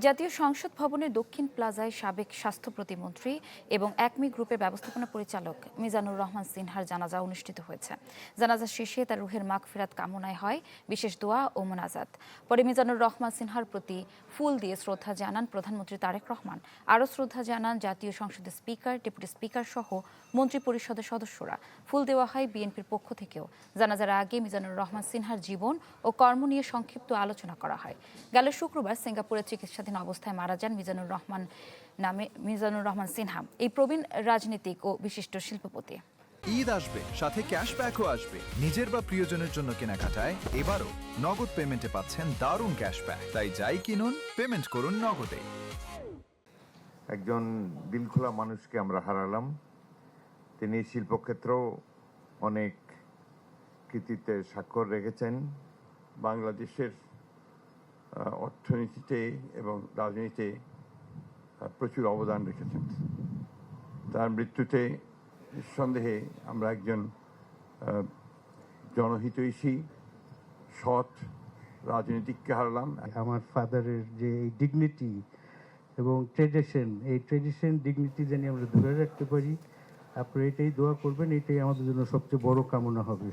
জাতীয় সংসদ ভবনের দক্ষিণ প্লাজায় সাবেক স্বাস্থ্য প্রতিমন্ত্রী এবং একমি গ্রুপের ব্যবস্থাপনা পরিচালক মিজানুর রহমান সিনহার জানাজা অনুষ্ঠিত হয়েছে। জানাজা শেষে তার রুহের মাগফিরাত কামনায় হয় বিশেষ দোয়া ও মোনাজাত। পরে মিজানুর রহমান সিনহার প্রতি ফুল দিয়ে শ্রদ্ধা জানান প্রধানমন্ত্রী তারেক রহমান। আরও শ্রদ্ধা জানান জাতীয় সংসদের স্পিকার, ডেপুটি স্পিকার সহ মন্ত্রী পরিষদের সদস্যরা। ফুল দেওয়া হয় বিএনপির পক্ষ থেকেও। জানাজার আগে মিজানুর রহমান সিনহার জীবন ও কর্ম নিয়ে সংক্ষিপ্ত আলোচনা করা হয়। গেল শুক্রবার সিঙ্গাপুরে চিকিৎসাধীন অবস্থায় মারা যান মিজানুর রহমান সিনহা, এই প্রবীণ রাজনীতিক ও বিশিষ্ট শিল্পপতি। ঈদ আসবে, সাথে ক্যাশব্যাকও আসবে। নিজের বা প্রিয়জনের জন্য কেনাকাটায় এবারও নগদ পেমেন্টে পাচ্ছেন দারুণ ক্যাশব্যাক। তাই যাই কিনুন, পেমেন্ট করুন নগদে। একজন দিলখোলা মানুষকে আমরা হারালাম। তিনি শিল্পক্ষেত্রেও অনেক কৃতিত্বের স্বাক্ষর রেখেছেন। বাংলাদেশের অর্থনীতিতে এবং রাজনীতিতে প্রচুর অবদান রেখেছেন। তার মৃত্যুতে নিঃসন্দেহে আমরা একজন জনহিতৈষী সৎ রাজনীতিককে হারালাম। আমার ফাদারের যে এই ডিগনিটি এবং ট্রেডিশন ডিগনিটি যেন আমরা ধরে রাখতে পারি। আপনারা এটাই দোয়া করবেন, এটাই আমাদের জন্য সবচেয়ে বড় কামনা হবে।